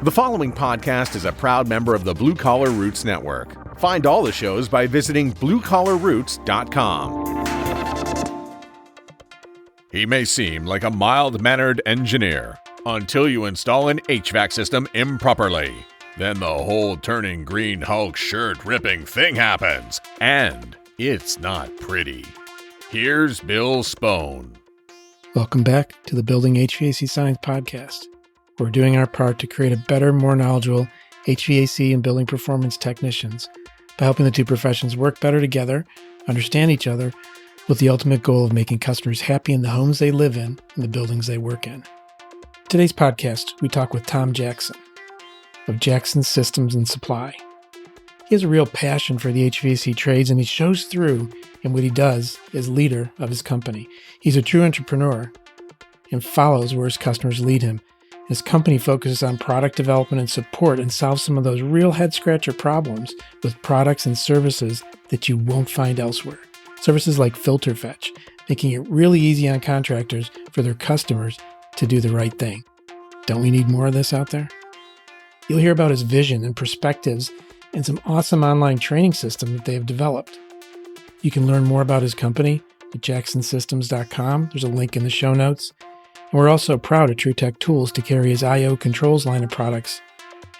The following podcast is a proud member of the Blue Collar Roots Network. Find all the shows by visiting bluecollarroots.com. He may seem like a mild-mannered engineer until you install an HVAC system improperly. Then the whole turning green Hulk shirt-ripping thing happens, and it's not pretty. Here's Bill Spohn. Welcome back to the Building HVAC Science Podcast. We're doing our part to create a better, more knowledgeable HVAC and building performance technicians by helping the two professions work better together, understand each other, with the ultimate goal of making customers happy in the homes they live in and the buildings they work in. Today's podcast, we talk with Tom Jackson of Jackson Systems and Supply. He has a real passion for the HVAC trades, and he shows through in what he does as leader of his company. He's a true entrepreneur and follows where his customers lead him. His company focuses on product development and support and solves some of those real head-scratcher problems with products and services that you won't find elsewhere. Services like filter fetch, making it really easy on contractors for their customers to do the right thing. Don't we need more of this out there? You'll hear about his vision and perspectives and some awesome online training system that they have developed. You can learn more about his company at jacksonsystems.com. There's a link in the show notes. And we're also proud of TruTech Tools to carry his I/O controls line of products,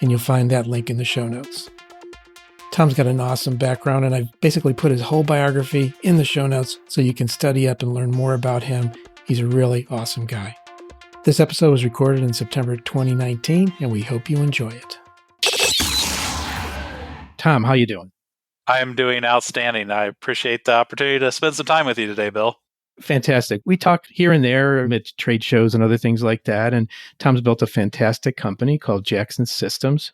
and you'll find that link in the show notes. Tom's got an awesome background, and I've basically put his whole biography in the show notes so you can study up and learn more about him. He's a really awesome guy. This episode was recorded in September 2019, and we hope you enjoy it. Tom, how you doing? I am doing outstanding. I appreciate the opportunity to spend some time with you today, Bill. Fantastic. We talk here and there at trade shows and other things like that. And Tom's built a fantastic company called Jackson Systems.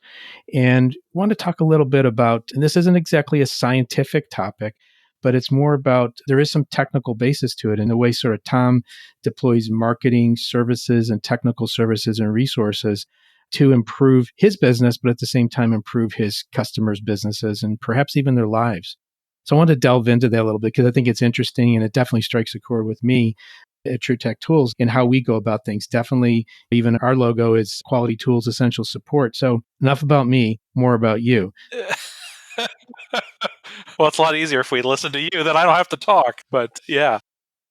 And want to talk a little bit about, and this isn't exactly a scientific topic, but it's more about, there is some technical basis to it in the way sort of Tom deploys marketing services and technical services and resources to improve his business, but at the same time improve his customers' businesses and perhaps even their lives. So I want to delve into that a little bit because I think it's interesting and it definitely strikes a chord with me at TruTech Tools and how we go about things. Definitely, even our logo is Quality Tools, Essential Support. So enough about me, more about you. Well, it's a lot easier if we listen to you, then I don't have to talk. But yeah,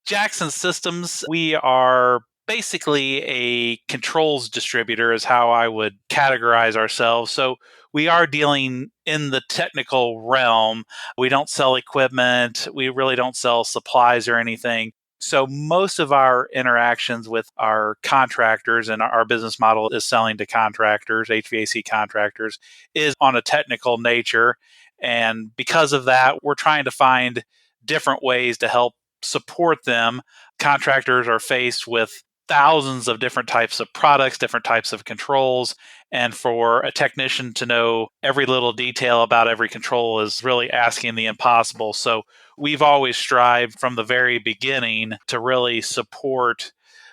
Jackson Systems, we are basically a controls distributor is how I would categorize ourselves. So we are dealing in the technical realm. We don't sell equipment. We really don't sell supplies or anything. So most of our interactions with our contractors, and our business model is selling to contractors, HVAC contractors, is on a technical nature. And because of that, we're trying to find different ways to help support them. Contractors are faced with thousands of different types of products, different types of controls. And for a technician to know every little detail about every control is really asking the impossible. So we've always strived from the very beginning to really support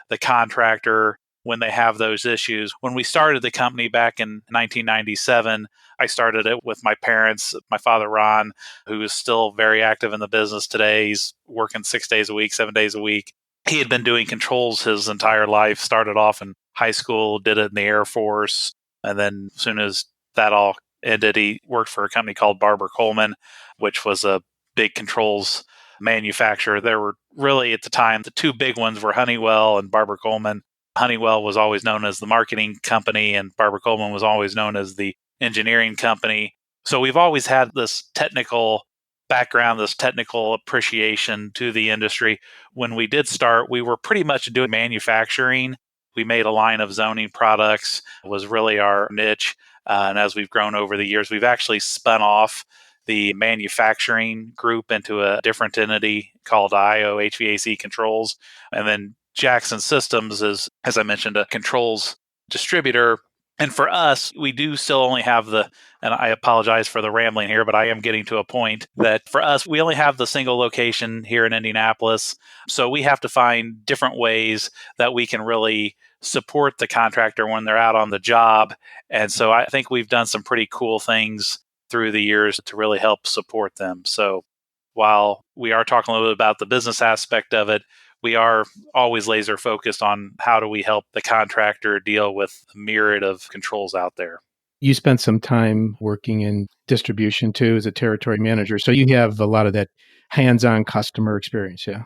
the contractor when they have those issues. When we started the company back in 1997, I started it with my parents, my father, Ron, who is still very active in the business today. He's working 6 days a week, 7 days a week. He had been doing controls his entire life, started off in high school, did it in the Air Force. And then as soon as that all ended, he worked for a company called Barber Coleman, which was a big controls manufacturer. There were really, at the time, the two big ones were Honeywell and Barber Coleman. Honeywell was always known as the marketing company, and Barber Coleman was always known as the engineering company. So we've always had this technical background, this technical appreciation to the industry. When we did start, we were pretty much doing manufacturing. We made a line of zoning products, was really our niche. And as we've grown over the years, we've actually spun off the manufacturing group into a different entity called I/O HVAC Controls. And then Jackson Systems is, as I mentioned, a controls distributor. And for us, we do still only have and I apologize for the rambling here, but I am getting to a point that for us, we only have the single location here in Indianapolis. So we have to find different ways that we can really support the contractor when they're out on the job. And so I think we've done some pretty cool things through the years to really help support them. So while we are talking a little bit about the business aspect of it, we are always laser focused on how do we help the contractor deal with the myriad of controls out there. You spent some time working in distribution too as a territory manager. So you have a lot of that hands-on customer experience, yeah?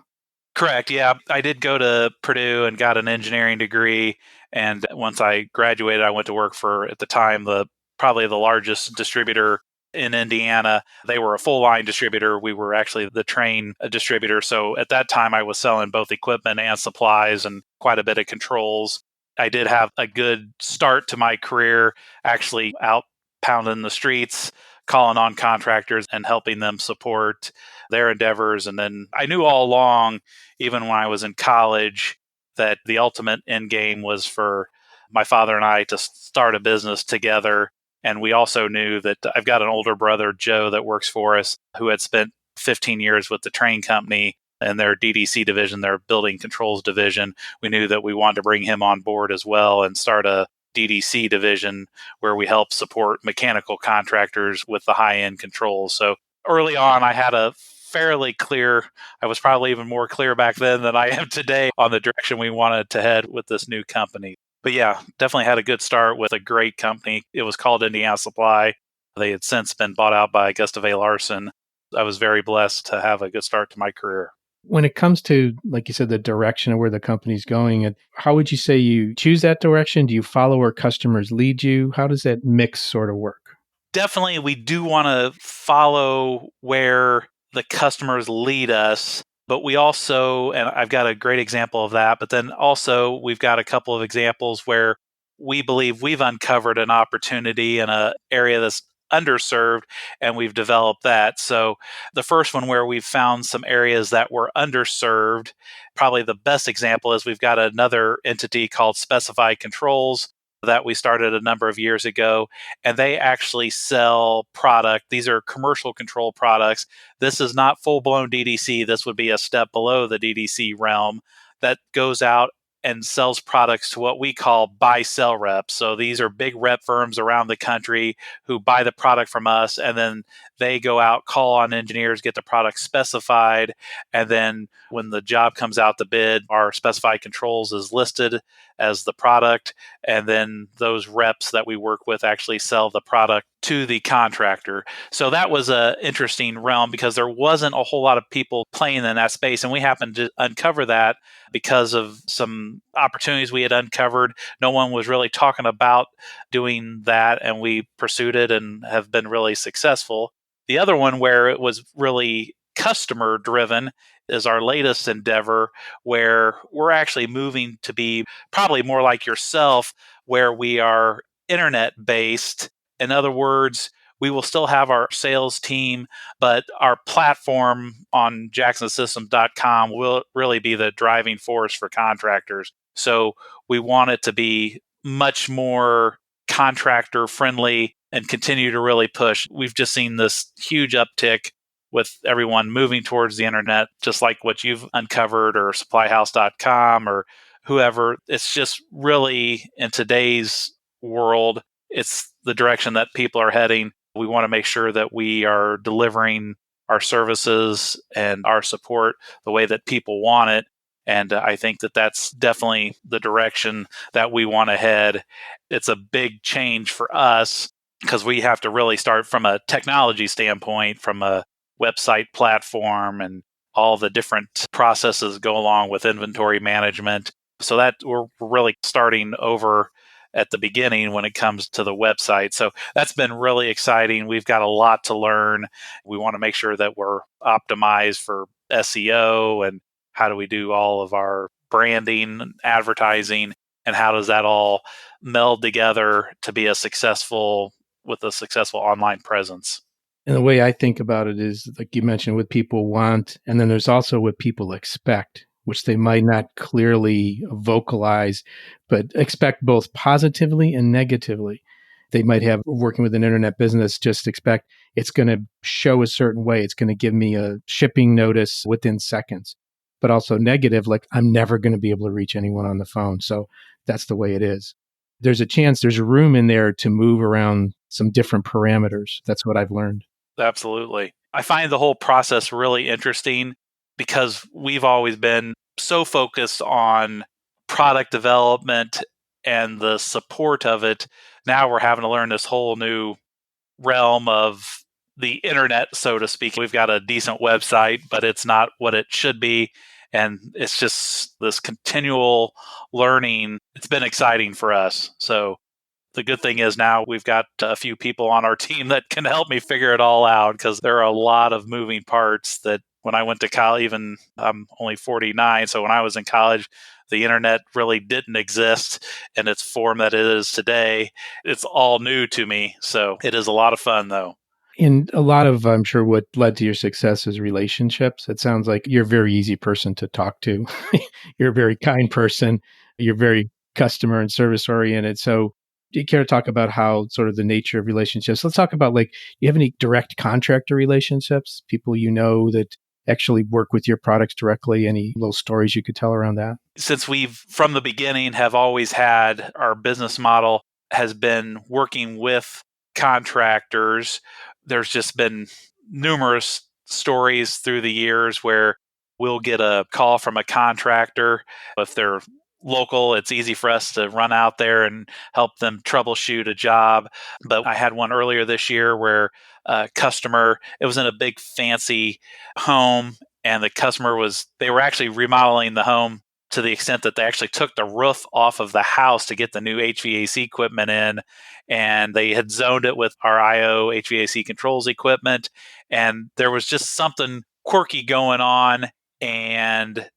Correct. Yeah. I did go to Purdue and got an engineering degree. And once I graduated, I went to work for, at the time, probably the largest distributor in Indiana. They were a full line distributor. We were actually the train distributor. So at that time, I was selling both equipment and supplies and quite a bit of controls. I did have a good start to my career, actually out pounding the streets, calling on contractors and helping them support their endeavors. And then I knew all along, even when I was in college, that the ultimate end game was for my father and I to start a business together. And we also knew that I've got an older brother, Joe, that works for us, who had spent 15 years with the train company and their DDC division, their building controls division. We knew that we wanted to bring him on board as well and start a DDC division where we help support mechanical contractors with the high-end controls. So early on, I had a fairly clear, I was probably even more clear back then than I am today on the direction we wanted to head with this new company. But yeah, definitely had a good start with a great company. It was called Indiana Supply. They had since been bought out by Augusta V. Larson. I was very blessed to have a good start to my career. When it comes to, like you said, the direction of where the company's going, how would you say you choose that direction? Do you follow where customers lead you? How does that mix sort of work? Definitely, we do want to follow where the customers lead us, but we also, and I've got a great example of that, but then also we've got a couple of examples where we believe we've uncovered an opportunity in an area that's underserved and we've developed that. So the first one where we've found some areas that were underserved, probably the best example is we've got another entity called Specified Controls that we started a number of years ago, and they actually sell product. These are commercial control products. This is not full-blown DDC. This would be a step below the DDC realm that goes out and sells products to what we call buy-sell reps. So these are big rep firms around the country who buy the product from us, and then they go out, call on engineers, get the product specified, and then when the job comes out to bid, our Specified Controls is listed as the product, and then those reps that we work with actually sell the product to the contractor. So that was an interesting realm because there wasn't a whole lot of people playing in that space, and we happened to uncover that because of some opportunities we had uncovered. No one was really talking about doing that, and we pursued it and have been really successful. The other one where it was really customer driven is our latest endeavor, where we're actually moving to be probably more like yourself, where we are internet based. In other words, we will still have our sales team, but our platform on jacksonsystem.com will really be the driving force for contractors. So we want it to be much more contractor friendly and continue to really push. We've just seen this huge uptick with everyone moving towards the internet, just like what you've uncovered or supplyhouse.com or whoever. It's just really in today's world, it's the direction that people are heading. We want to make sure that we are delivering our services and our support the way that people want it. And I think that that's definitely the direction that we want to head. It's a big change for us because we have to really start from a technology standpoint, from a website platform, and all the different processes go along with inventory management. So that we're really starting over at the beginning when it comes to the website. So that's been really exciting. We've got a lot to learn. We want to make sure that we're optimized for SEO and how do we do all of our branding, advertising, and how does that all meld together to be with a successful online presence. And the way I think about it is, like you mentioned, what people want, and then there's also what people expect, which they might not clearly vocalize, but expect both positively and negatively. They might have, working with an internet business, just expect it's going to show a certain way. It's going to give me a shipping notice within seconds. But also negative, like I'm never going to be able to reach anyone on the phone. So that's the way it is. There's a chance, there's room in there to move around some different parameters. That's what I've learned. Absolutely. I find the whole process really interesting because we've always been so focused on product development and the support of it. Now we're having to learn this whole new realm of the internet, so to speak. We've got a decent website, but it's not what it should be. And it's just this continual learning. It's been exciting for us. So the good thing is now we've got a few people on our team that can help me figure it all out, because there are a lot of moving parts that when I went to college, even I'm only 49. So when I was in college, the internet really didn't exist in its form that it is today. It's all new to me. So it is a lot of fun, though. And a lot of, I'm sure, what led to your success is relationships. It sounds like you're a very easy person to talk to. You're a very kind person. You're very customer and service oriented. So do you care to talk about how sort of the nature of relationships? Let's talk about, like, you have any direct contractor relationships, people you know that actually work with your products directly? Any little stories you could tell around that? Since we've, from the beginning, have always had our business model has been working with contractors, there's just been numerous stories through the years where we'll get a call from a contractor. If they're local, it's easy for us to run out there and help them troubleshoot a job. But I had one earlier this year where a customer, it was in a big fancy home, and they were actually remodeling the home to the extent that they actually took the roof off of the house to get the new HVAC equipment in. And they had zoned it with our IO HVAC controls equipment. And there was just something quirky going on, and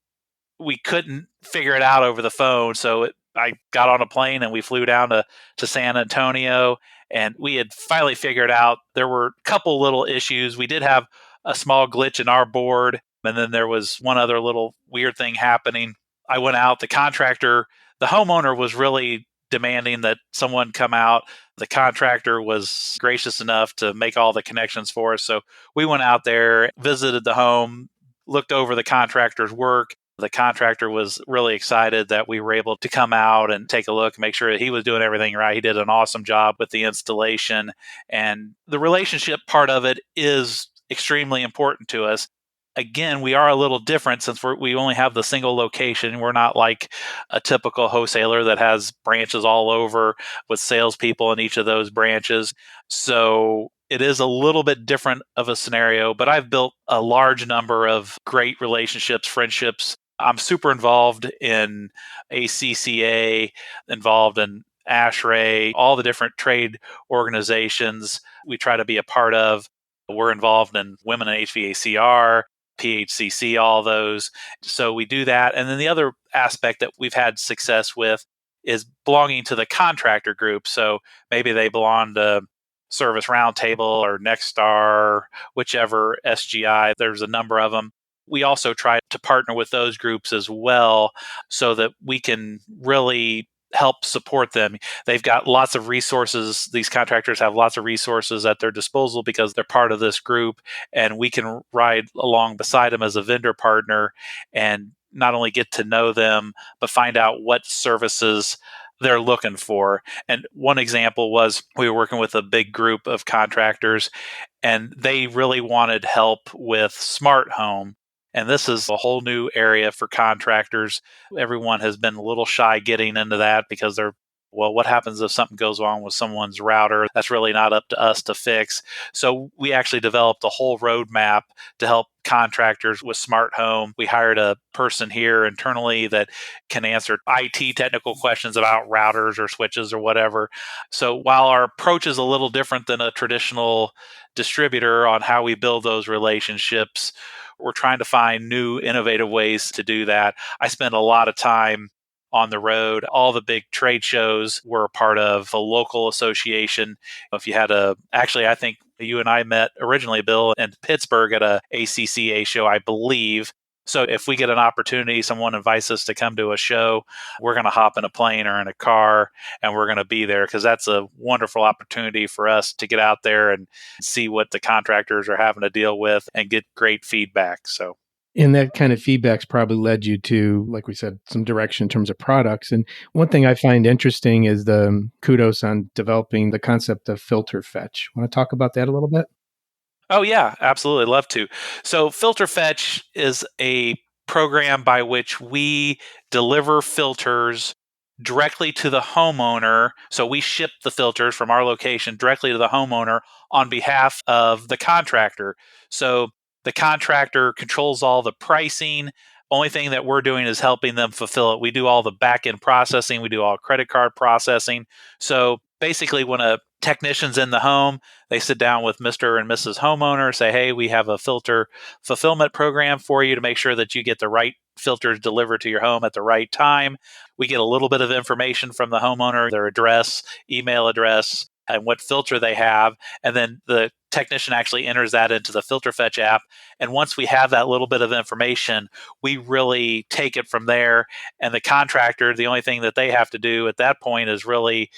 we couldn't figure it out over the phone. So I got on a plane and we flew down to San Antonio, and we had finally figured out there were a couple little issues. We did have a small glitch in our board, and then there was one other little weird thing happening. I went out, the homeowner was really demanding that someone come out. The contractor was gracious enough to make all the connections for us. So we went out there, visited the home, looked over the contractor's work. The contractor was really excited that we were able to come out and take a look and make sure that he was doing everything right. He did an awesome job with the installation. And the relationship part of it is extremely important to us. Again, we are a little different since we only have the single location. We're not like a typical wholesaler that has branches all over with salespeople in each of those branches. So it is a little bit different of a scenario, but I've built a large number of great relationships, friendships. I'm super involved in ACCA, involved in AHRI, all the different trade organizations we try to be a part of. We're involved in Women in HVACR, PHCC, all those. So we do that. And then the other aspect that we've had success with is belonging to the contractor group. So maybe they belong to Service Roundtable or Nexstar, whichever SGI. There's a number of them. We also try to partner with those groups as well so that we can really help support them. They've got lots of resources. These contractors have lots of resources at their disposal because they're part of this group, and we can ride along beside them as a vendor partner and not only get to know them, but find out what services they're looking for. And one example was we were working with a big group of contractors, and they really wanted help with smart home. And this is a whole new area for contractors. Everyone has been a little shy getting into that because what happens if something goes wrong with someone's router? That's really not up to us to fix. So we actually developed a whole roadmap to help contractors with smart home. We hired a person here internally that can answer IT technical questions about routers or switches or whatever. So while our approach is a little different than a traditional distributor on how we build those relationships, we're trying to find new innovative ways to do that. I spend a lot of time on the road. All the big trade shows we're a part of, a local association. If you had actually, I think you and I met originally, Bill, in Pittsburgh at a ACCA show, I believe. So if we get an opportunity, someone invites us to come to a show, we're going to hop in a plane or in a car and we're going to be there, because that's a wonderful opportunity for us to get out there and see what the contractors are having to deal with and get great feedback. So. And that kind of feedback's probably led you to, like we said, some direction in terms of products. And one thing I find interesting is the kudos on developing the concept of filter fetch. Want to talk about that a little bit? Oh, yeah, absolutely. Love to. So filter fetch is a program by which we deliver filters directly to the homeowner. So we ship the filters from our location directly to the homeowner on behalf of the contractor. So the contractor controls all the pricing. Only thing that we're doing is helping them fulfill it. We do all the back end processing, we do all credit card processing. So basically, when a technician's in the home, they sit down with Mr. and Mrs. homeowner, say, hey, we have a filter fulfillment program for you to make sure that you get the right filters delivered to your home at the right time. We get a little bit of information from the homeowner, their address, email address, and what filter they have. And then the technician actually enters that into the Filter Fetch app. And once we have that little bit of information, we really take it from there. And the contractor, the only thing that they have to do at that point is really,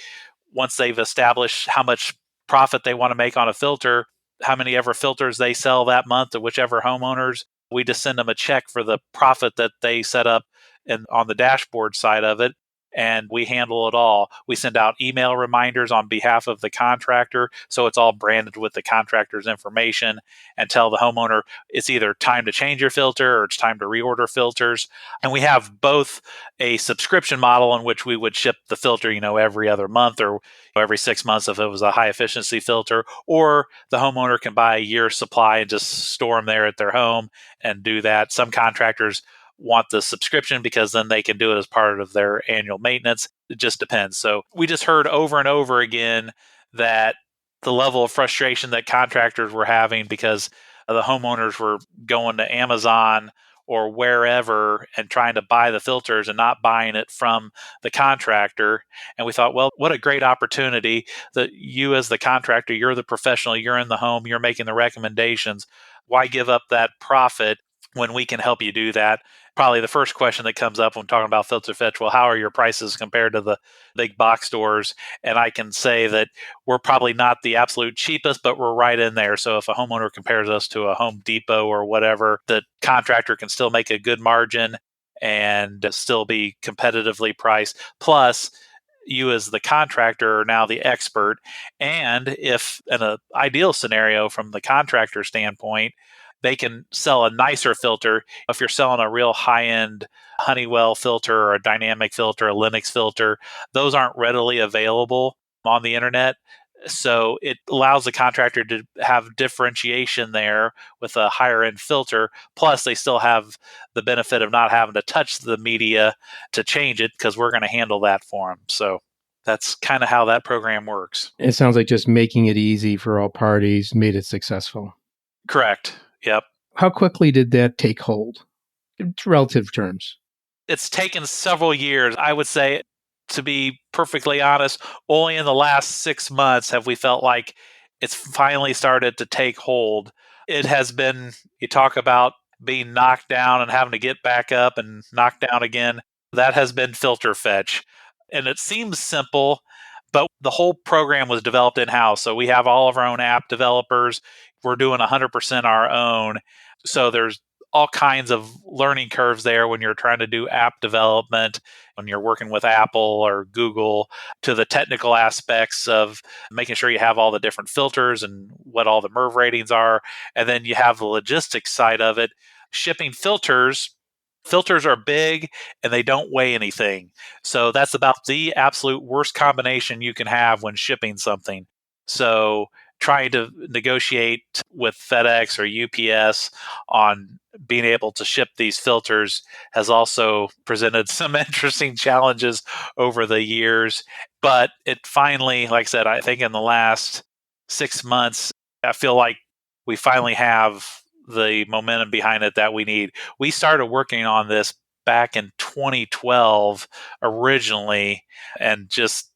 once they've established how much profit they want to make on a filter, how many ever filters they sell that month to whichever homeowners, we just send them a check for the profit that they set up and on the dashboard side of it. And we handle it all. We send out email reminders on behalf of the contractor. So it's all branded with the contractor's information, and tell the homeowner it's either time to change your filter or it's time to reorder filters. And we have both a subscription model in which we would ship the filter, every other month or every 6 months if it was a high efficiency filter, or the homeowner can buy a year's supply and just store them there at their home and do that. Some contractors want the subscription because then they can do it as part of their annual maintenance. It just depends. So we just heard over and over again that the level of frustration that contractors were having because the homeowners were going to Amazon or wherever and trying to buy the filters and not buying it from the contractor. And we thought, well, what a great opportunity that you as the contractor, you're the professional, you're in the home, you're making the recommendations. Why give up that profit when we can help you do that? Probably the first question that comes up when talking about Filter Fetch, well, how are your prices compared to the big box stores? And I can say that we're probably not the absolute cheapest, but we're right in there. So if a homeowner compares us to a Home Depot or whatever, the contractor can still make a good margin and still be competitively priced. Plus, you as the contractor are now the expert. And if in an ideal scenario from the contractor standpoint, they can sell a nicer filter. If you're selling a real high-end Honeywell filter or a dynamic filter, a Linux filter, those aren't readily available on the internet. So it allows the contractor to have differentiation there with a higher end filter. Plus, they still have the benefit of not having to touch the media to change it because we're going to handle that for them. So that's kind of how that program works. It sounds like just making it easy for all parties made it successful. Correct. Yep. How quickly did that take hold? In relative terms. It's taken several years. I would say, to be perfectly honest, only in the last 6 months have we felt like it's finally started to take hold. It has been, you talk about being knocked down and having to get back up and knocked down again. That has been Filter Fetch. And it seems simple, but the whole program was developed in-house. So we have all of our own app developers. We're doing 100% our own. So there's all kinds of learning curves there when you're trying to do app development, when you're working with Apple or Google, to the technical aspects of making sure you have all the different filters and what all the MERV ratings are. And then you have the logistics side of it. Shipping filters are big and they don't weigh anything. So that's about the absolute worst combination you can have when shipping something. So trying to negotiate with FedEx or UPS on being able to ship these filters has also presented some interesting challenges over the years. But it finally, like I said, I think in the last 6 months, I feel like we finally have the momentum behind it that we need. We started working on this back in 2012 originally, and just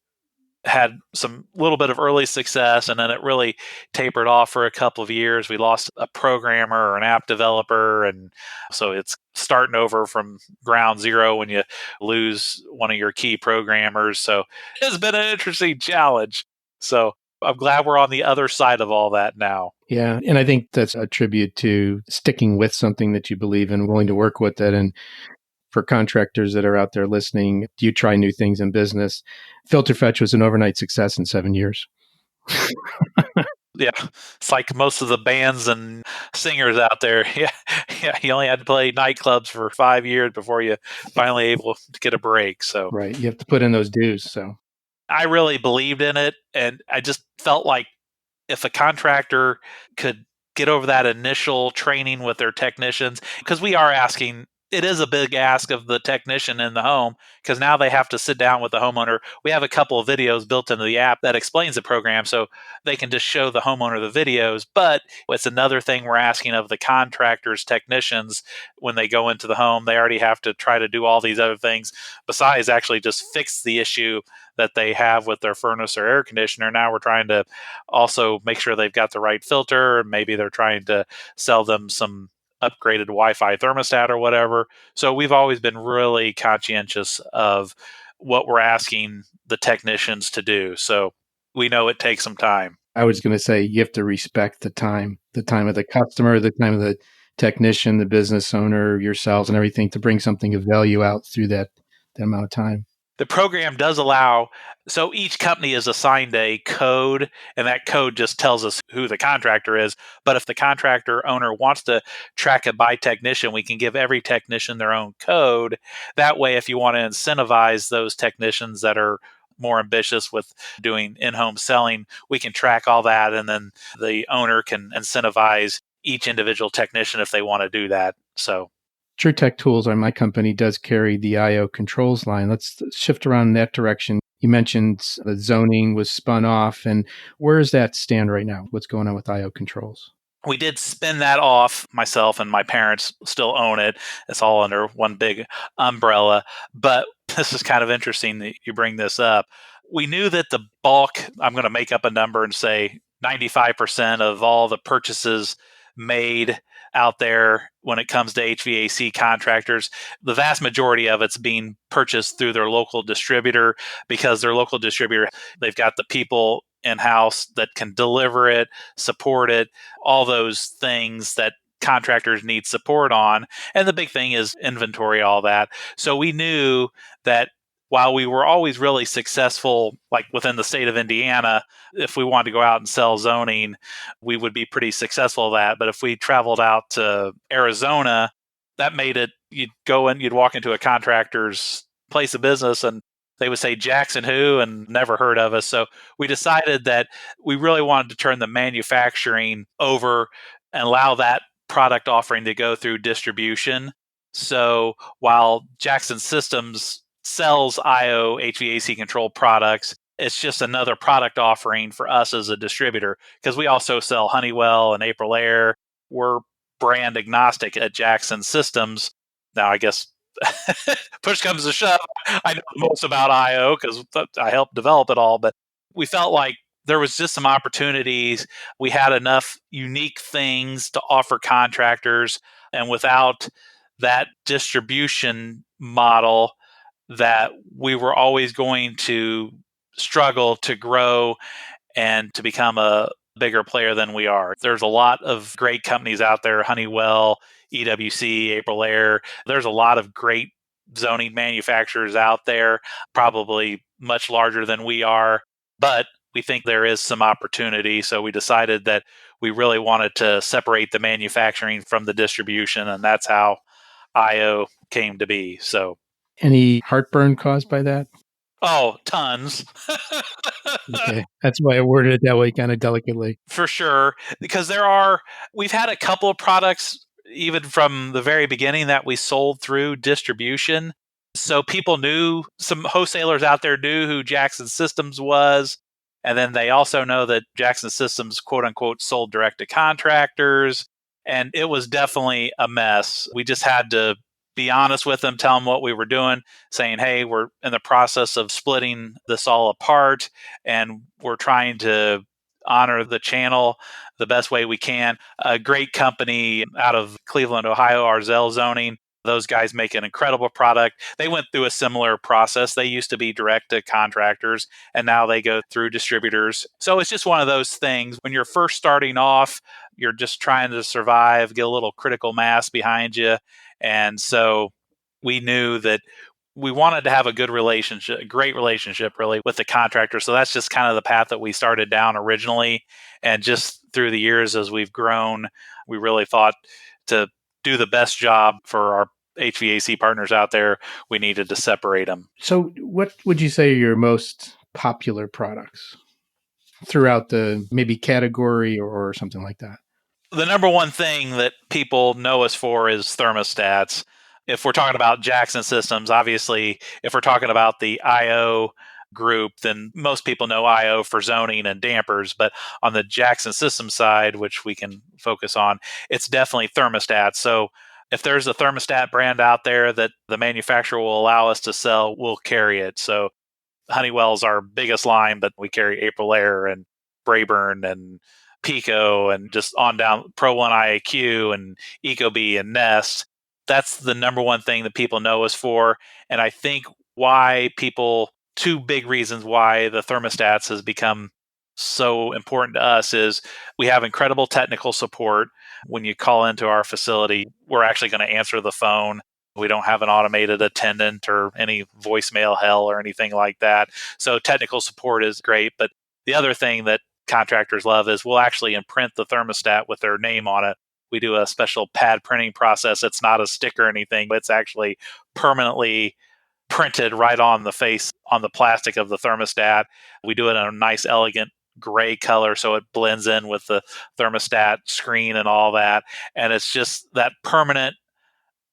had some little bit of early success, and then it really tapered off for a couple of years. We lost a programmer or an app developer, and so it's starting over from ground zero when you lose one of your key programmers. So it's been an interesting challenge. So I'm glad we're on the other side of all that now. Yeah. And I think that's a tribute to sticking with something that you believe in, willing to work with it. And for contractors that are out there listening, you try new things in business. Filter Fetch was an overnight success in 7 years. Yeah, it's like most of the bands and singers out there. Yeah, yeah. You only had to play nightclubs for 5 years before you finally able to get a break. So Right. You have to put in those dues. So I really believed in it, and I just felt like if a contractor could get over that initial training with their technicians, because we are asking, it is a big ask of the technician in the home, because now they have to sit down with the homeowner. We have a couple of videos built into the app that explains the program, so they can just show the homeowner the videos. But it's another thing we're asking of the contractors, technicians, when they go into the home, they already have to try to do all these other things besides actually just fix the issue that they have with their furnace or air conditioner. Now we're trying to also make sure they've got the right filter. Maybe they're trying to sell them some upgraded Wi-Fi thermostat or whatever. So we've always been really conscientious of what we're asking the technicians to do. So we know it takes some time. I was going to say you have to respect the time of the customer, the time of the technician, the business owner, yourselves, and everything to bring something of value out through that amount of time. The program does allow, so each company is assigned a code, and that code just tells us who the contractor is. But if the contractor owner wants to track it by technician, we can give every technician their own code. That way, if you want to incentivize those technicians that are more ambitious with doing in-home selling, we can track all that, and then the owner can incentivize each individual technician if they want to do that. So TruTech Tools, my company, does carry the IO controls line. Let's shift around in that direction. You mentioned the zoning was spun off, and where does that stand right now? What's going on with IO controls? we did spin that off. Myself and my parents still own it. It's all under one big umbrella. But this is kind of interesting that you bring this up. We knew that the bulk, I'm going to make up a number and say 95% of all the purchases made out there when it comes to HVAC contractors, the vast majority of it's being purchased through their local distributor, because their local distributor, they've got the people in-house that can deliver it, support it, all those things that contractors need support on. And the big thing is inventory, all that. So we knew that while we were always really successful, like within the state of Indiana, if we wanted to go out and sell zoning, we would be pretty successful at that. But if we traveled out to Arizona, that made it, you'd go in, you'd walk into a contractor's place of business and they would say, Jackson who? And never heard of us. So we decided that we really wanted to turn the manufacturing over and allow that product offering to go through distribution. So while Jackson Systems sells IO HVAC control products, it's just another product offering for us as a distributor, because we also sell Honeywell and April Air. We're brand agnostic at Jackson Systems. Now, I guess push comes to shove, I know the most about IO because I helped develop it all, but we felt like there was just some opportunities. We had enough unique things to offer contractors, and without that distribution model, that we were always going to struggle to grow and to become a bigger player than we are. There's a lot of great companies out there, Honeywell, EWC, April Air. There's a lot of great zoning manufacturers out there, probably much larger than we are, but we think there is some opportunity. So we decided that we really wanted to separate the manufacturing from the distribution, and that's how IO came to be. So Any heartburn caused by that? oh, tons. Okay. That's why I worded it that way, kind of delicately. For sure. Because we've had a couple of products, even from the very beginning, that we sold through distribution. So people knew, some wholesalers out there knew who Jackson Systems was. And then they also know that Jackson Systems, quote unquote, sold direct to contractors. And it was definitely a mess. We just had to be honest with them, tell them what we were doing, saying, hey, we're in the process of splitting this all apart, and we're trying to honor the channel the best way we can. A great company out of Cleveland, Ohio, Arzell Zoning. Those guys make an incredible product. They went through a similar process. They used to be direct to contractors, and now they go through distributors. So it's just one of those things. When you're first starting off, you're just trying to survive, get a little critical mass behind you. And so we knew that we wanted to have a good relationship, a great relationship really with the contractor. So that's just kind of the path that we started down originally. And just through the years as we've grown, we really thought to do the best job for our HVAC partners out there, we needed to separate them. So what would you say are your most popular products throughout the maybe category or something like that? The number one thing that people know us for is thermostats. If we're talking about Jackson Systems, obviously, if we're talking about the IO group, then most people know IO for zoning and dampers. But on the Jackson Systems side, which we can focus on, it's definitely thermostats. So if there's a thermostat brand out there that the manufacturer will allow us to sell, we'll carry it. So Honeywell's our biggest line, but we carry Aprilaire and Brayburn and Pico and just on down Pro One IAQ and Ecobee and Nest. That's the number one thing that people know us for. And I think why people, two big reasons why the thermostats has become so important to us is we have incredible technical support. When you call into our facility, we're actually going to answer the phone. We don't have an automated attendant or any voicemail hell or anything like that. So technical support is great. But the other thing that contractors love is we'll actually imprint the thermostat with their name on it. We do a special pad printing process. It's not a sticker or anything, but it's actually permanently printed right on the face, on the plastic of the thermostat. We do it in a nice, elegant gray color so it blends in with the thermostat screen and all that. And it's just that permanent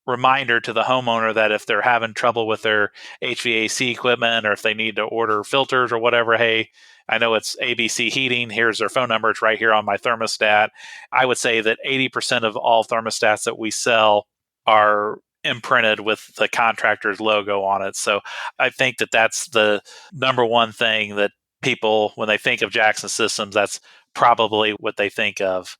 reminder to the homeowner that if they're having trouble with their HVAC equipment or if they need to order filters or whatever, hey, I know it's ABC Heating. Here's their phone number. It's right here on my thermostat. I would say that 80% of all thermostats that we sell are imprinted with the contractor's logo on it. So I think that that's the number one thing that people, when they think of Jackson Systems, that's probably what they think of.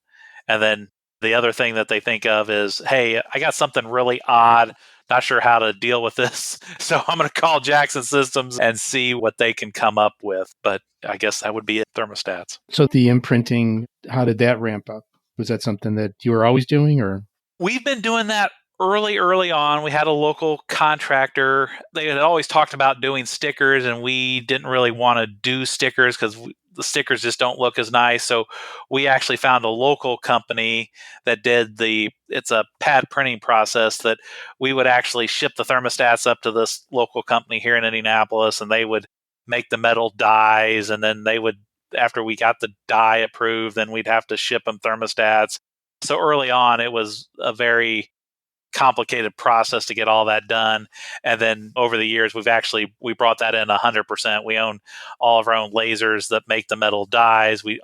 And then the other thing that they think of is, hey, I got something really odd. Not sure how to deal with this. So I'm going to call Jackson Systems and see what they can come up with. But I guess that would be it, thermostats. So the imprinting, how did that ramp up? Was that something that you were always doing or? We've been doing that early on. We had a local contractor. They had always talked about doing stickers, and we didn't really want to do stickers because the stickers just don't look as nice. So we actually found a local company that did it's a pad printing process that we would actually ship the thermostats up to this local company here in Indianapolis, and they would make the metal dies, and then they would, after we got the die approved, then we'd have to ship them thermostats. So early on, it was a very complicated process to get all that done. And then over the years, we brought that in 100%. We own all of our own lasers that make the metal dies. We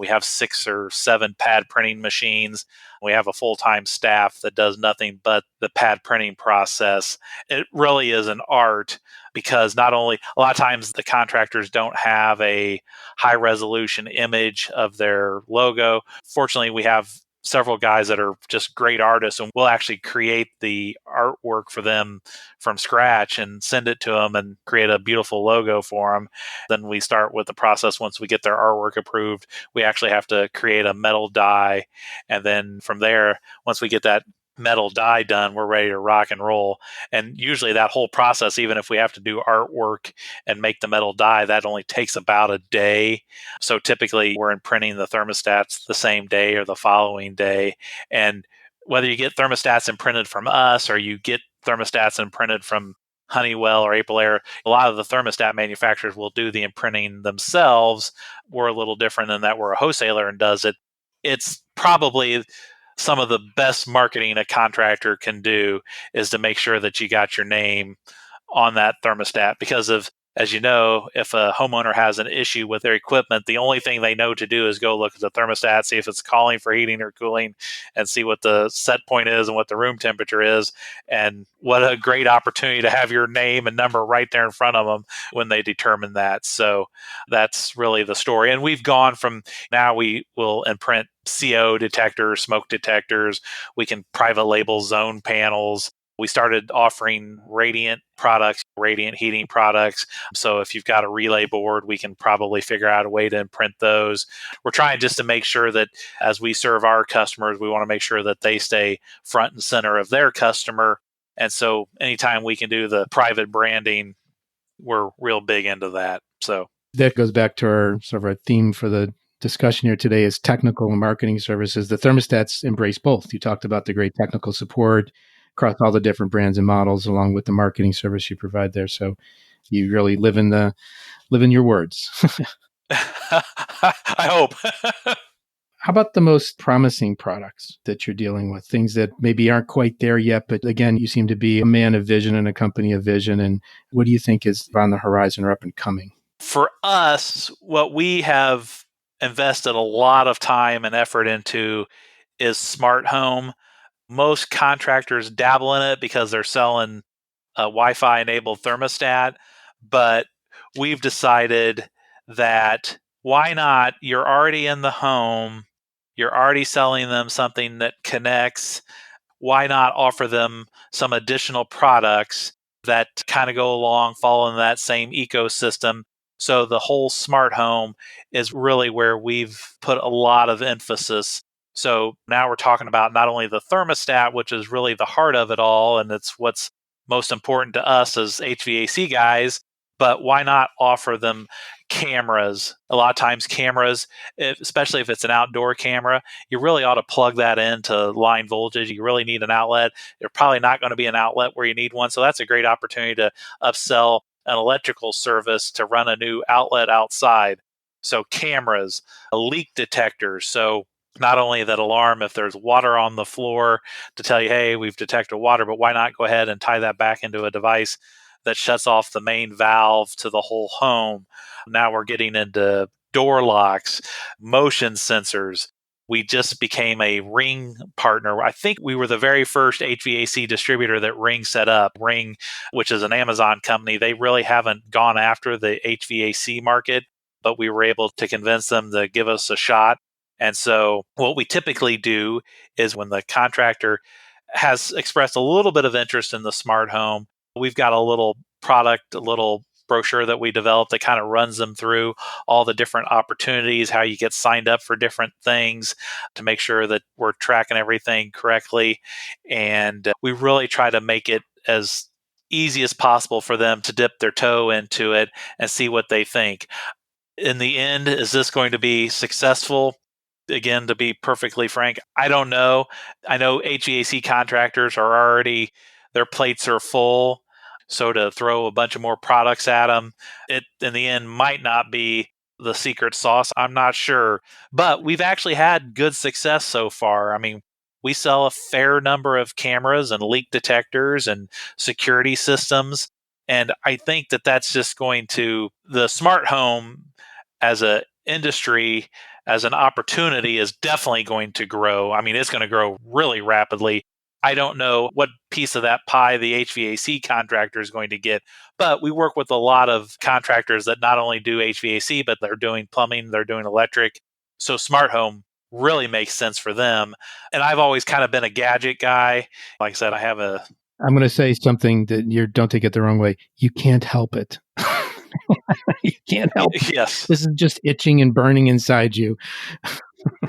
have 6 or 7 pad printing machines. We have a full-time staff that does nothing but the pad printing process. It really is an art because not only a lot of times the contractors don't have a high resolution image of their logo. Fortunately, we have several guys that are just great artists, and we'll actually create the artwork for them from scratch and send it to them and create a beautiful logo for them. Then we start with the process. Once we get their artwork approved, we actually have to create a metal die. And then from there, once we get that metal die done, we're ready to rock and roll. And usually that whole process, even if we have to do artwork and make the metal die, that only takes about a day. So typically we're imprinting the thermostats the same day or the following day. And whether you get thermostats imprinted from us or you get thermostats imprinted from Honeywell or Aprilaire, a lot of the thermostat manufacturers will do the imprinting themselves. We're a little different in that we're a wholesaler and does it. It's probably some of the best marketing a contractor can do is to make sure that you got your name on that thermostat because of, as you know, if a homeowner has an issue with their equipment, the only thing they know to do is go look at the thermostat, see if it's calling for heating or cooling, and see what the set point is and what the room temperature is. And what a great opportunity to have your name and number right there in front of them when they determine that. So that's really the story. And we've gone from now we will imprint CO detectors, smoke detectors. We can private label zone panels. We started offering radiant products, radiant heating products. So if you've got a relay board, we can probably figure out a way to imprint those. We're trying just to make sure that as we serve our customers, we want to make sure that they stay front and center of their customer. And so anytime we can do the private branding, we're real big into that. So that goes back to our sort of our theme for the discussion here today is technical and marketing services. The thermostats embrace both. You talked about the great technical support across all the different brands and models, along with the marketing service you provide there. So you really live in your words. I hope. How about the most promising products that you're dealing with? Things that maybe aren't quite there yet, but again, you seem to be a man of vision and a company of vision. And what do you think is on the horizon or up and coming? For us, what we have invested a lot of time and effort into is smart home. Most contractors dabble in it because they're selling a Wi-Fi enabled thermostat, but we've decided that why not? You're already in the home, you're already selling them something that connects. Why not offer them some additional products that kind of go along following that same ecosystem? So the whole smart home is really where we've put a lot of emphasis. So now we're talking about not only the thermostat, which is really the heart of it all, and it's what's most important to us as HVAC guys, but why not offer them cameras? A lot of times cameras, especially if it's an outdoor camera, you really ought to plug that into line voltage. You really need an outlet. There's probably not going to be an outlet where you need one. So that's a great opportunity to upsell an electrical service to run a new outlet outside. So cameras, leak detectors. So not only that alarm if there's water on the floor to tell you, hey, we've detected water, but why not go ahead and tie that back into a device that shuts off the main valve to the whole home? Now we're getting into door locks, motion sensors. We just became a Ring partner. I think we were the very first HVAC distributor that Ring set up. Ring, which is an Amazon company, they really haven't gone after the HVAC market, but we were able to convince them to give us a shot. And so what we typically do is when the contractor has expressed a little bit of interest in the smart home, we've got a little product, a little brochure that we developed that kind of runs them through all the different opportunities, how you get signed up for different things to make sure that we're tracking everything correctly. And we really try to make it as easy as possible for them to dip their toe into it and see what they think. In the end, is this going to be successful? Again, to be perfectly frank, I don't know. I know HVAC contractors are already, their plates are full. So to throw a bunch of more products at them, it in the end might not be the secret sauce. I'm not sure. But we've actually had good success so far. I mean, we sell a fair number of cameras and leak detectors and security systems. And I think that that's just going to, the smart home as a industry, as an opportunity is definitely going to grow. I mean, it's going to grow really rapidly. I don't know what piece of that pie the HVAC contractor is going to get, but we work with a lot of contractors that not only do HVAC, but they're doing plumbing, they're doing electric. So smart home really makes sense for them. And I've always kind of been a gadget guy. Like I said, I'm going to say something that you don't take it the wrong way. You can't help it. You can't help it. Yes. This is just itching and burning inside you.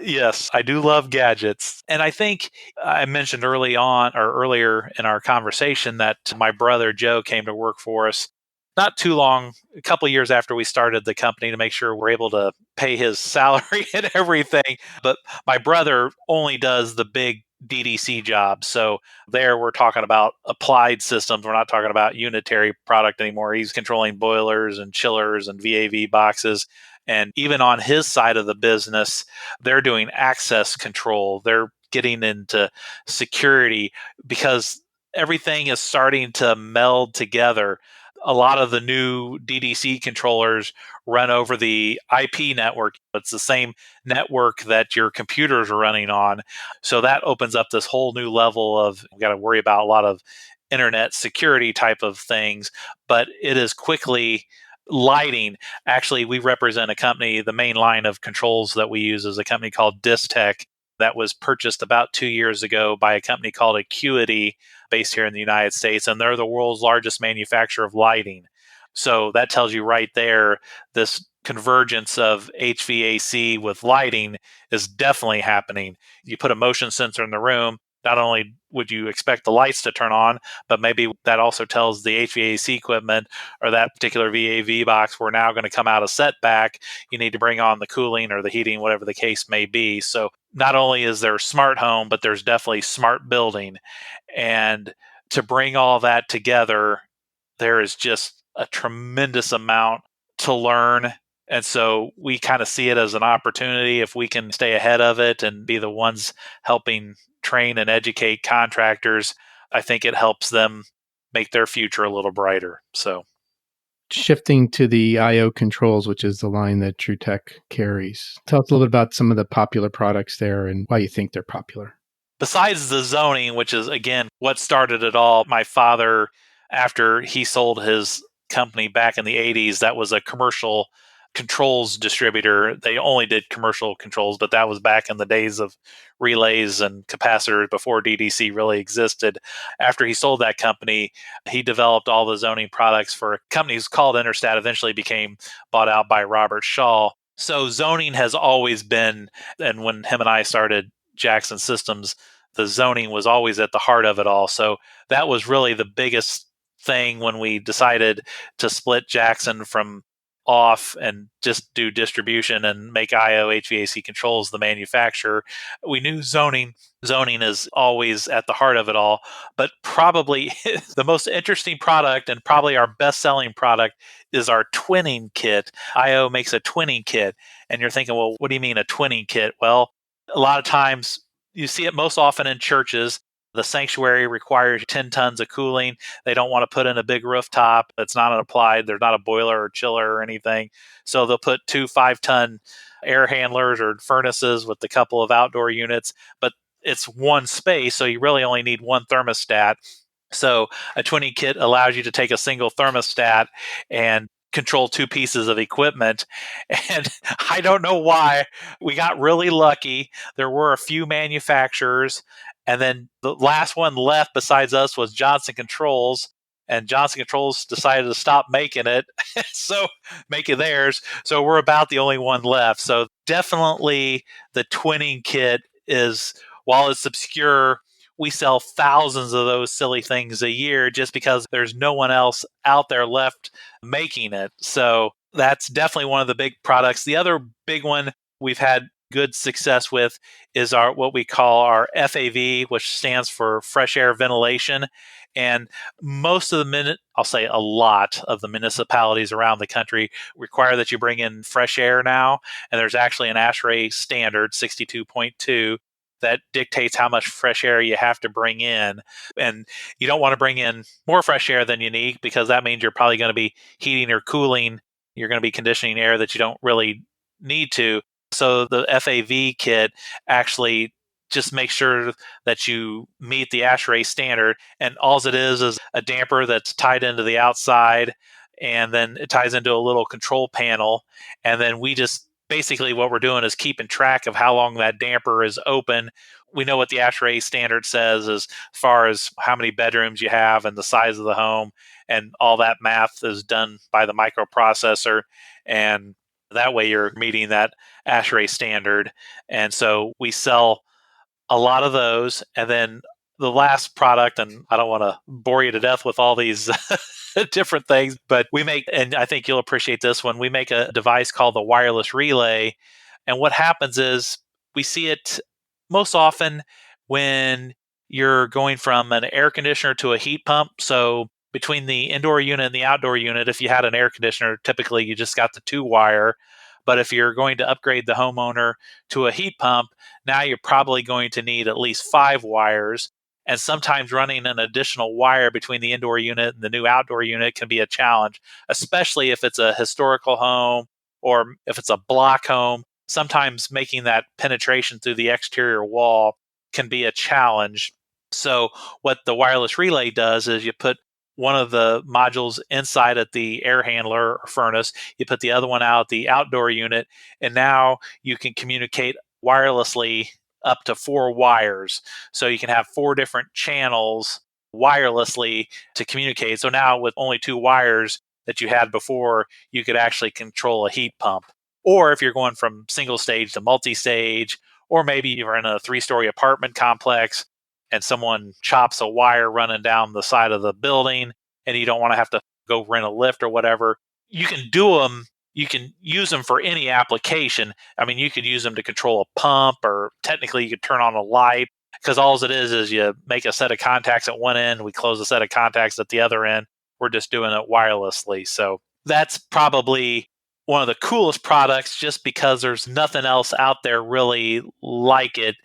Yes, I do love gadgets. And I think I mentioned earlier in our conversation that my brother Joe came to work for us not too long, a couple of years after we started the company to make sure we're able to pay his salary and everything. But my brother only does the big DDC jobs. So there we're talking about applied systems. We're not talking about unitary product anymore. He's controlling boilers and chillers and VAV boxes. And even on his side of the business, they're doing access control. They're getting into security because everything is starting to meld together. A lot of the new DDC controllers run over the IP network. It's the same network that your computers are running on. So that opens up this whole new level of, we've got to worry about a lot of internet security type of things, but it is quickly lighting. Actually, we represent a company, the main line of controls that we use is a company called Distech that was purchased about 2 years ago by a company called Acuity based here in the United States. And they're the world's largest manufacturer of lighting. So that tells you right there, this convergence of HVAC with lighting is definitely happening. You put a motion sensor in the room, not only would you expect the lights to turn on, but maybe that also tells the HVAC equipment or that particular VAV box, we're now going to come out of setback. You need to bring on the cooling or the heating, whatever the case may be. So not only is there smart home, but there's definitely smart building. And to bring all that together, there is just a tremendous amount to learn. And so we kind of see it as an opportunity if we can stay ahead of it and be the ones helping train and educate contractors. I think it helps them make their future a little brighter. So shifting to the IO controls, which is the line that TruTech carries. Tell us a little bit about some of the popular products there and why you think they're popular. besides the zoning, which is, again, what started it all, my father, after he sold his company back in the 80s, that was a commercial controls distributor. They only did commercial controls, but that was back in the days of relays and capacitors before DDC really existed. After he sold that company, he developed all the zoning products for companies called Interstat, eventually became bought out by Robert Shaw. So zoning has always been, and when him and I started Jackson Systems, the zoning was always at the heart of it all. So that was really the biggest thing when we decided to split Jackson from off and just do distribution and make IO HVAC controls the manufacturer. We knew zoning is always at the heart of it all, but probably the most interesting product and probably our best-selling product is our twinning kit. IO makes a twinning kit, and you're thinking, well, what do you mean a twinning kit? Well, a lot of times you see it most often in churches. The sanctuary requires 10 tons of cooling. They don't want to put in a big rooftop. It's not applied. There's not a boiler or chiller or anything. So they'll put 2 5-ton air handlers or furnaces with a couple of outdoor units, but it's one space. So you really only need one thermostat. So a twinning kit allows you to take a single thermostat and control 2 pieces of equipment. And I don't know why we got really lucky. There were a few manufacturers, and then the last one left besides us was Johnson Controls. And Johnson Controls decided to stop making it, so making theirs. So we're about the only one left. So definitely the twinning kit is, while it's obscure, we sell thousands of those silly things a year just because there's no one else out there left making it. So that's definitely one of the big products. The other big one we've had good success with is our what we call our FAV, which stands for fresh air ventilation. And most of the I'll say a lot of the municipalities around the country require that you bring in fresh air now. And there's actually an AHRI standard 62.2 that dictates how much fresh air you have to bring in. And you don't want to bring in more fresh air than you need, because that means you're probably going to be heating or cooling. You're going to be conditioning air that you don't really need to. So the FAV kit actually just makes sure that you meet the ASHRAE standard. And all it is a damper that's tied into the outside, and then it ties into a little control panel. And then we just basically what we're doing is keeping track of how long that damper is open. We know what the ASHRAE standard says as far as how many bedrooms you have and the size of the home, and all that math is done by the microprocessor. And that way you're meeting that ASHRAE standard. And so we sell a lot of those. And then the last product, and I don't want to bore you to death with all these different things, but we make, and I think you'll appreciate this one, we make a device called the wireless relay. And what happens is we see it most often when you're going from an air conditioner to a heat pump. So between the indoor unit and the outdoor unit, if you had an air conditioner, typically you just got the 2-wire. But if you're going to upgrade the homeowner to a heat pump, now you're probably going to need at least 5 wires. And sometimes running an additional wire between the indoor unit and the new outdoor unit can be a challenge, especially if it's a historical home or if it's a block home. Sometimes making that penetration through the exterior wall can be a challenge. So what the wireless relay does is you put one of the modules inside at the air handler or furnace, you put the other one out the outdoor unit, and now you can communicate wirelessly up to 4 wires. So you can have 4 different channels wirelessly to communicate. So now with only 2 wires that you had before, you could actually control a heat pump. Or if you're going from single stage to multi-stage, or maybe you're in a 3-story apartment complex and someone chops a wire running down the side of the building and you don't want to have to go rent a lift or whatever, you can do them. You can use them for any application. I mean, you could use them to control a pump, or technically you could turn on a light, because all it is you make a set of contacts at one end, we close a set of contacts at the other end. We're just doing it wirelessly. So that's probably one of the coolest products, just because there's nothing else out there really like it.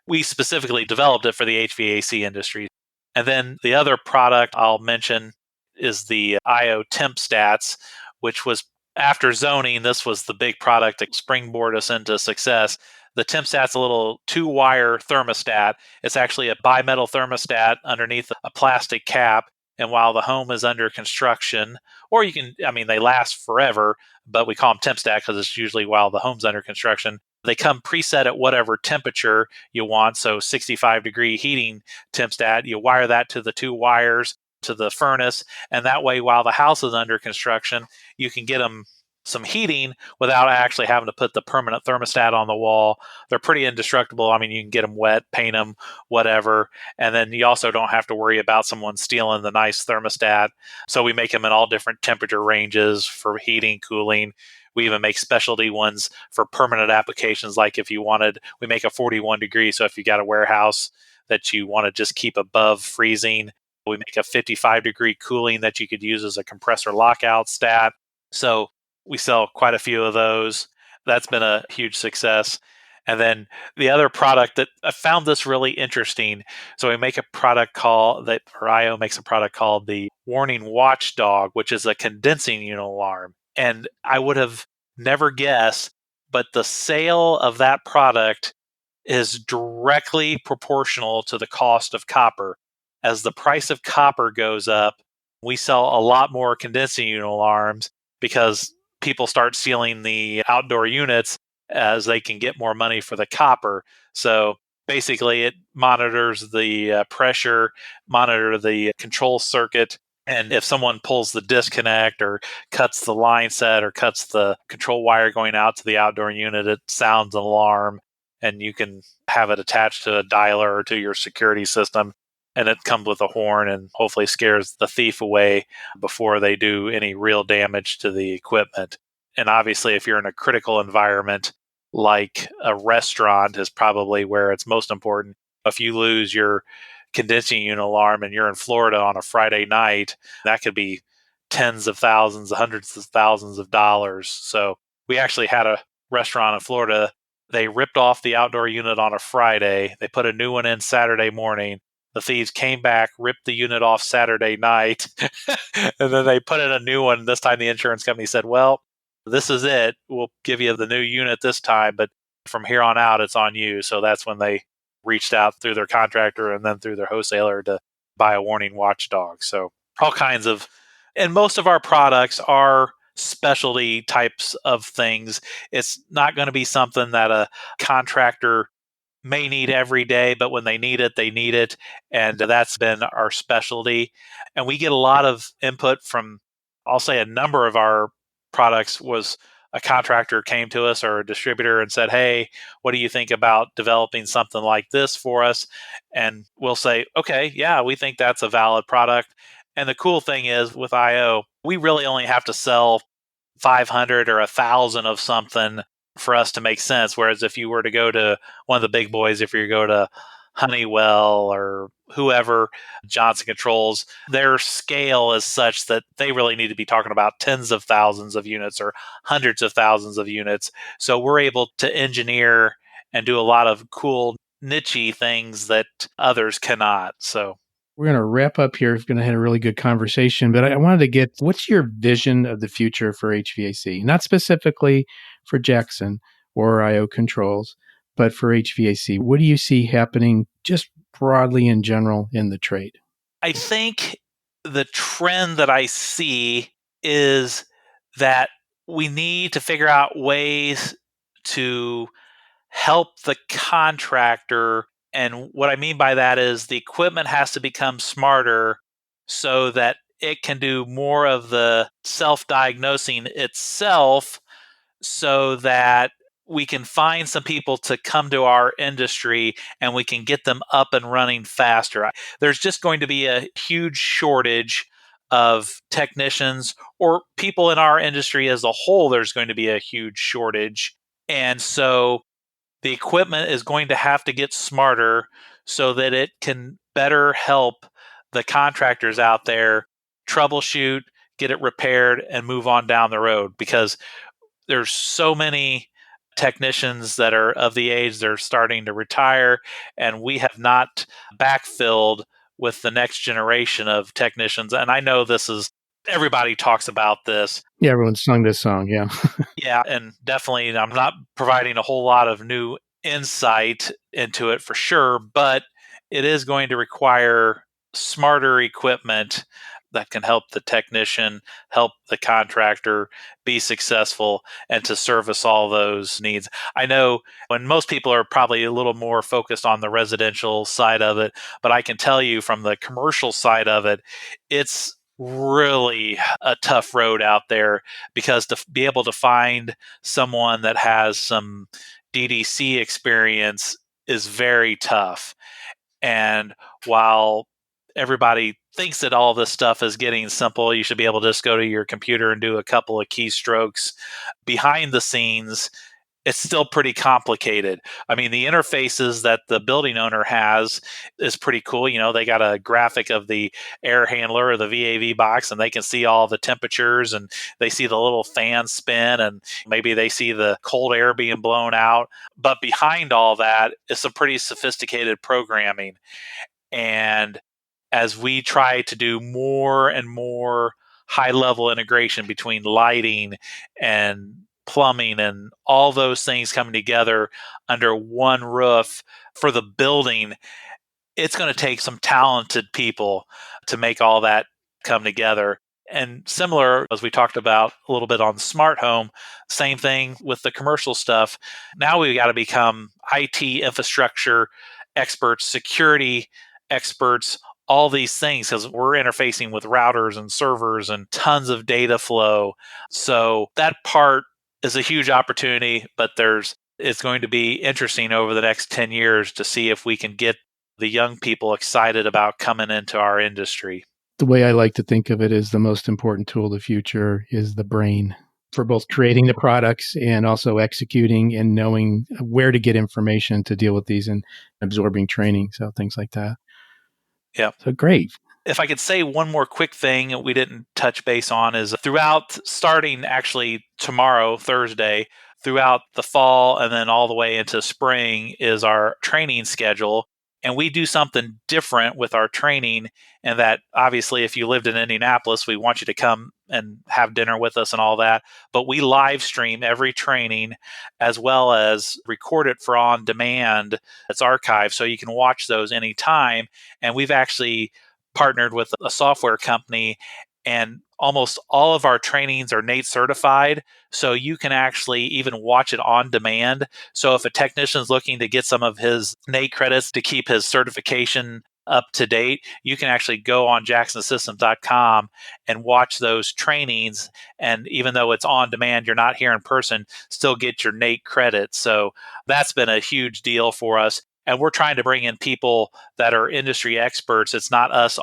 We specifically developed it for the HVAC industry. And then the other product I'll mention is the IO Temp Stats, which was, after zoning, this was the big product that springboarded us into success. The Temp Stat's a little 2-wire thermostat. It's actually a bimetal thermostat underneath a plastic cap. And while the home is under construction, or they last forever, but we call them temp stat because it's usually while the home's under construction. They come preset at whatever temperature you want. So 65-degree heating temp stat, you wire that to the 2 wires to the furnace. And that way, while the house is under construction, you can get them some heating without actually having to put the permanent thermostat on the wall. They're pretty indestructible. I mean, you can get them wet, paint them, whatever. And then you also don't have to worry about someone stealing the nice thermostat. So we make them in all different temperature ranges for heating, cooling. We even make specialty ones for permanent applications. Like if you wanted, we make a 41 degree. So if you got a warehouse that you want to just keep above freezing, we make a 55-degree cooling that you could use as a compressor lockout stat. So we sell quite a few of those. That's been a huge success. And then the other product that I found this really interesting. So we make a product IO makes a product called the Warning Watchdog, which is a condensing unit alarm. And I would have never guessed, but the sale of that product is directly proportional to the cost of copper. As the price of copper goes up, we sell a lot more condensing unit alarms, because people start stealing the outdoor units as they can get more money for the copper. So basically it monitors the pressure, monitor the control circuit. And if someone pulls the disconnect or cuts the line set or cuts the control wire going out to the outdoor unit, it sounds an alarm, and you can have it attached to a dialer or to your security system. And it comes with a horn and hopefully scares the thief away before they do any real damage to the equipment. And obviously, if you're in a critical environment like a restaurant is probably where it's most important. If you lose your condensing unit alarm and you're in Florida on a Friday night, that could be tens of thousands, hundreds of thousands of dollars. So we actually had a restaurant in Florida. They ripped off the outdoor unit on a Friday. They put a new one in Saturday morning. The thieves came back, ripped the unit off Saturday night, and then they put in a new one. This time the insurance company said, well, this is it. We'll give you the new unit this time, but from here on out, it's on you. So that's when they reached out through their contractor and then through their wholesaler to buy a Warning Watchdog. So all kinds of, and most of our products are specialty types of things. It's not going to be something that a contractor may need every day, but when they need it, they need it. And that's been our specialty. And we get a lot of input from, I'll say a number of our products was a contractor came to us or a distributor and said, hey, what do you think about developing something like this for us? And we'll say, okay, yeah, we think that's a valid product. And the cool thing is with IO, we really only have to sell 500 or 1,000 of something for us to make sense. Whereas if you were to go to one of the big boys, if you go to Honeywell or whoever, Johnson Controls, their scale is such that they really need to be talking about tens of thousands of units or hundreds of thousands of units. So we're able to engineer and do a lot of cool niche-y things that others cannot. So we're going to wrap up here. We're going to have a really good conversation, but I wanted to get, what's your vision of the future for HVAC? Not specifically for Jackson or IO Controls, but for HVAC. What do you see happening just broadly in general in the trade? I think the trend that I see is that we need to figure out ways to help the contractor. And what I mean by that is the equipment has to become smarter so that it can do more of the self-diagnosing itself, so that we can find some people to come to our industry and we can get them up and running faster. There's just going to be a huge shortage of technicians or people in our industry as a whole. There's going to be a huge shortage. And so the equipment is going to have to get smarter so that it can better help the contractors out there troubleshoot, get it repaired, and move on down the road, because there's so many technicians that are of the age they're starting to retire, and we have not backfilled with the next generation of technicians. And I know everybody talks about this. Yeah, everyone's sung this song. Yeah. Yeah, and definitely I'm not providing a whole lot of new insight into it for sure, but it is going to require smarter equipment that can help the technician, help the contractor be successful, and to service all those needs. I know when most people are probably a little more focused on the residential side of it, but I can tell you from the commercial side of it, it's really a tough road out there, because to be able to find someone that has some DDC experience is very tough. And while everybody thinks that all this stuff is getting simple, you should be able to just go to your computer and do a couple of keystrokes. Behind the scenes, it's still pretty complicated. I mean, the interfaces that the building owner has is pretty cool. They got a graphic of the air handler or the VAV box, and they can see all the temperatures, and they see the little fan spin, and maybe they see the cold air being blown out. But behind all that is some pretty sophisticated programming. And as we try to do more and more high-level integration between lighting and plumbing and all those things coming together under one roof for the building, it's going to take some talented people to make all that come together. And similar, as we talked about a little bit on the smart home, same thing with the commercial stuff. Now we've got to become IT infrastructure experts, security experts, all these things, because we're interfacing with routers and servers and tons of data flow. So that part is a huge opportunity, but it's going to be interesting over the next 10 years to see if we can get the young people excited about coming into our industry. The way I like to think of it is the most important tool of the future is the brain, for both creating the products and also executing and knowing where to get information to deal with these and absorbing training. So things like that. Yeah. So great. If I could say one more quick thing we didn't touch base on is starting actually tomorrow, Thursday, throughout the fall and then all the way into spring is our training schedule. And we do something different with our training, and that obviously if you lived in Indianapolis, we want you to come and have dinner with us and all that. But we live stream every training as well as record it for on demand. It's archived, so you can watch those anytime. And we've actually partnered with a software company, and almost all of our trainings are NATE certified, so you can actually even watch it on demand. So if a technician is looking to get some of his NATE credits to keep his certification up to date, you can actually go on jacksonsystems.com and watch those trainings. And even though it's on demand, you're not here in person, still get your NATE credit. So that's been a huge deal for us. And we're trying to bring in people that are industry experts. It's not us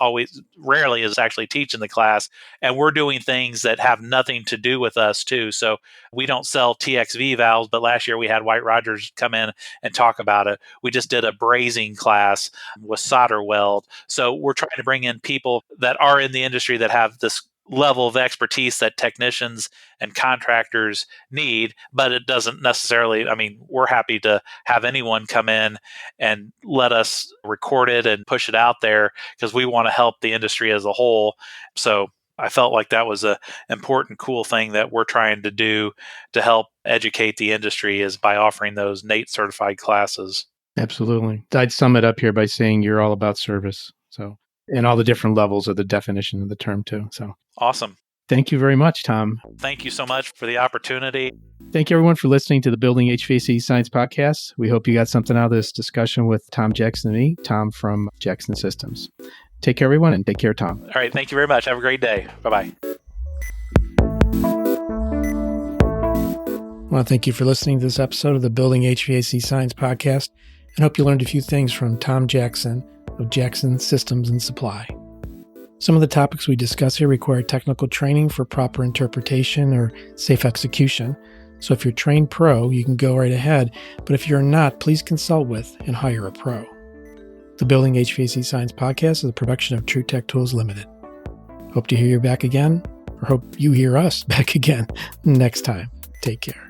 rarely is actually teaching the class. And we're doing things that have nothing to do with us too. So we don't sell TXV valves, but last year we had White Rogers come in and talk about it. We just did a brazing class with solder weld. So we're trying to bring in people that are in the industry that have this level of expertise that technicians and contractors need, but it doesn't necessarily, we're happy to have anyone come in and let us record it and push it out there because we want to help the industry as a whole. So I felt like that was an important, cool thing that we're trying to do to help educate the industry is by offering those NATE certified classes. Absolutely. I'd sum it up here by saying you're all about service. So, and all the different levels of the definition of the term too. So awesome. Thank you very much, Tom. Thank you so much for the opportunity. Thank you, everyone, for listening to the Building HVAC Science Podcast. We hope you got something out of this discussion with Tom Jackson and me, Tom from Jackson Systems. Take care, everyone, and take care, Tom. All right. Thank you very much. Have a great day. Bye-bye. want to thank you for listening to this episode of the Building HVAC Science podcast, and hope you learned a few things from Tom Jackson of Jackson Systems and Supply. Some of the topics we discuss here require technical training for proper interpretation or safe execution. So if you're trained pro, you can go right ahead, but if you're not, please consult with and hire a pro. The Building HVAC Science podcast is a production of TruTech Tools Limited. Hope to hear you back again, or hope you hear us back again next time. Take care.